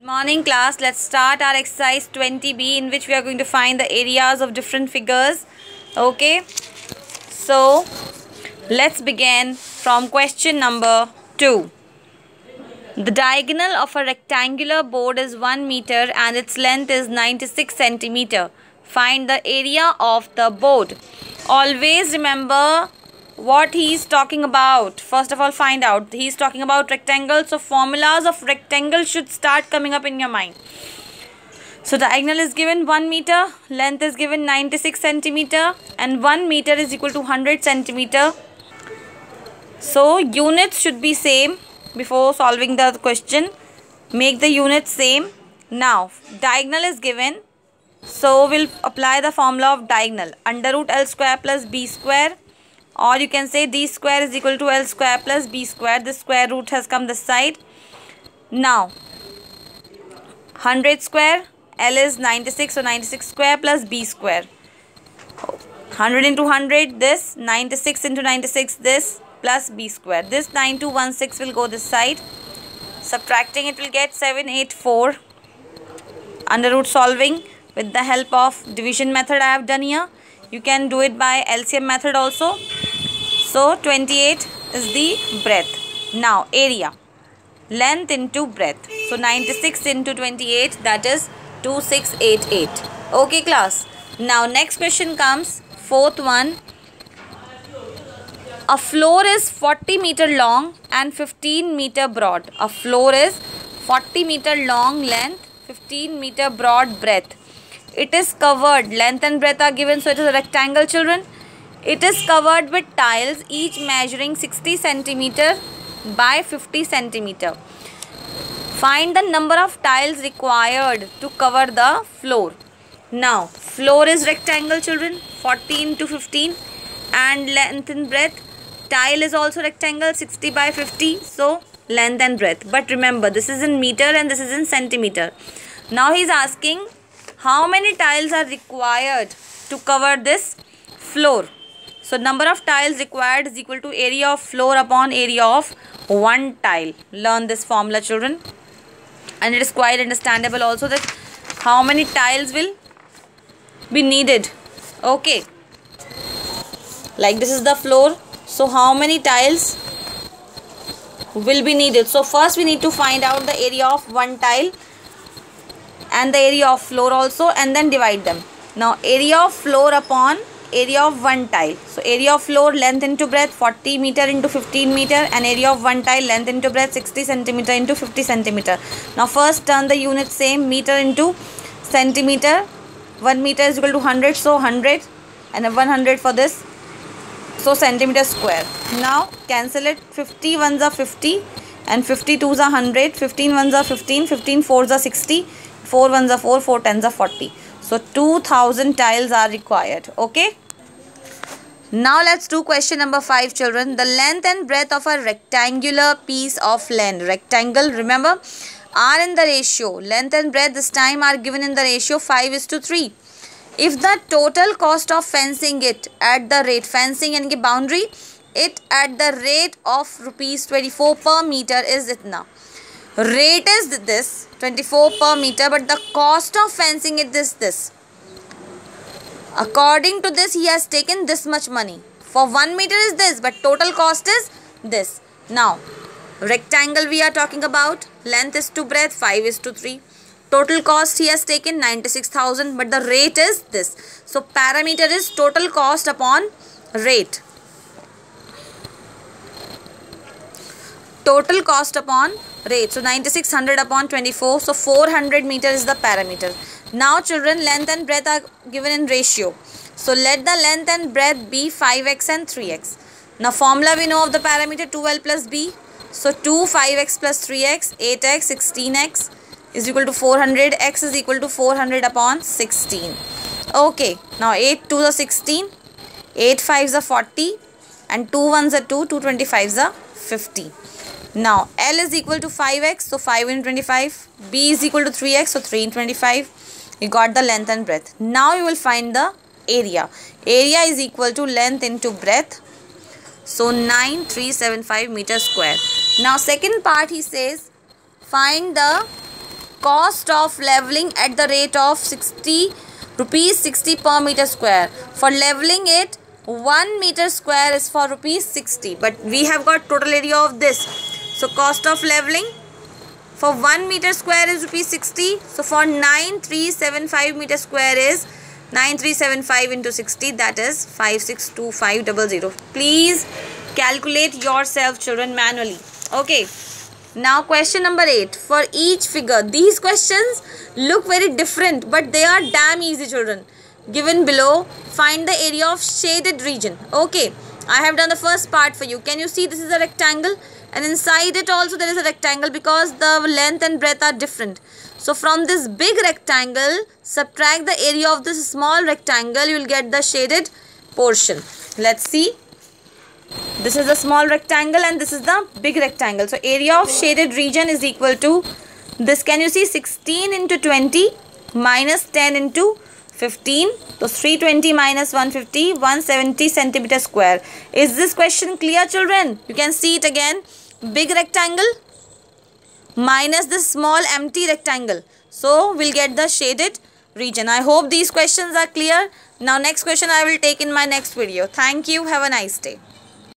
Morning class, let's start our exercise 20b in which we are going to find the areas of different figures. Okay, so let's begin from question number 2. The diagonal of a rectangular board is 1 meter and its length is 96 centimeter. Find the area of the board. Always remember what he is talking about. First of all, find out he is talking about rectangle, so formulas of rectangle should start coming up in your mind. So diagonal is given 1 meter, length is given 96 centimeter, and 1 meter is equal to 100 centimeter. So units should be same. Before solving the question, make the units same. Now diagonal is given, so we'll apply the formula of diagonal. Under root L square plus B square, or you can say D square is equal to L square plus B square. The square root has come this side. Now 100 square, L is 96, so 96 square plus B square. 100 into 100, this. 96 into 96, this, plus B square. This 9216 will go this side. Subtracting it will get 784. Under root solving with the help of division method I have done here. You can do it by LCM method also. So 28 is the breadth. Now area, length into breadth. So 96 into 28, that is 2688. Okay class. Now next question comes, fourth one. A floor is 40 meter long and 15 meter broad. A floor is 40 meter long length, 15 meter broad breadth. It is covered, length and breadth are given, so it is a rectangle, children. It is covered with tiles, each measuring 60 centimeter by 50 centimeter. Find the number of tiles required to cover the floor. Now, floor is rectangle, children, 40 into 15, and length and breadth. Tile is also rectangle, 60 by 50, so length and breadth. But remember, this is in meter and this is in centimeter. Now he is asking how many tiles are required to cover this floor. So number of tiles required is equal to area of floor upon area of one tile. Learn this formula, children. And it is quite understandable also that how many tiles will be needed. Okay. Like this is the floor. So how many tiles will be needed? So first we need to find out the area of one tile and the area of floor also, and then divide them. Now area of floor upon area of one tile. So area of floor, length into breadth, 40 meter into 15 meter, and area of one tile, length into breadth, 60 centimeter into 50 centimeter. Now first turn the unit same, meter into centimeter. 1 meter is equal to 100, so 100, and 100 for this. So centimeter square. Now cancel it. 50 ones are 50 and 52s are 100. 15 ones are 15. 15 fours are 60. 4 ones are 4. 4 tens are 40. So 2000 tiles are required. Okay. Now let's do question number 5, children. The length and breadth of a rectangular piece of land. Rectangle, remember, are in the ratio. Length and breadth this time are given in the ratio 5:3. If the total cost of fencing it at the rate, fencing and boundary, it at the rate of rupees 24 per meter is itna. Rate is this, 24 per meter, but the cost of fencing it is this. According to this, he has taken this much money. For 1 meter is this, but total cost is this. Now, rectangle we are talking about, length is to breadth, 5:3. Total cost he has taken 96,000, but the rate is this. So parameter is total cost upon rate. Total cost upon rate. So 9600 upon 24. So 400 meter is the parameter. Now children, length and breadth are given in ratio. So let the length and breadth be 5x and 3x. Now formula we know of the parameter 2l plus b. So 2 5x plus 3x, 8x, 16x. Is equal to 400. X is equal to 400 upon 16. Okay. Now 8 2s are 16. 8 5s are 40. And 2 1s are 2. 2 25s are 50. Now L is equal to 5x. So 5 into 25. B is equal to 3x. So 3 into 25. You got the length and breadth. Now you will find the area. Area is equal to length into breadth. So 9375 meter square. Now second part he says find the cost of leveling at the rate of 60 rupees 60 per meter square. For leveling it, 1 meter square is for rupees 60, but we have got total area of this. So cost of leveling for 1 meter square is rupees 60. So for 9375 meter square is 9375 into 60, that is 562500. Please calculate yourself, children, manually. Okay. Now question number 8. For each figure, these questions look very different, but they are damn easy, children. Given below, find the area of shaded region. Okay, I have done the first part for you. Can you see this is a rectangle? And inside it also there is a rectangle because the length and breadth are different. So from this big rectangle, subtract the area of this small rectangle, you will get the shaded portion. Let's see. This is the small rectangle and this is the big rectangle. So area of shaded region is equal to this. Can you see 16 into 20 minus 10 into 15. So 320 minus 150, 170 centimeter square. Is this question clear, children? You can see it again. Big rectangle minus this small empty rectangle. So we'll get the shaded region. I hope these questions are clear. Now next question I will take in my next video. Thank you. Have a nice day.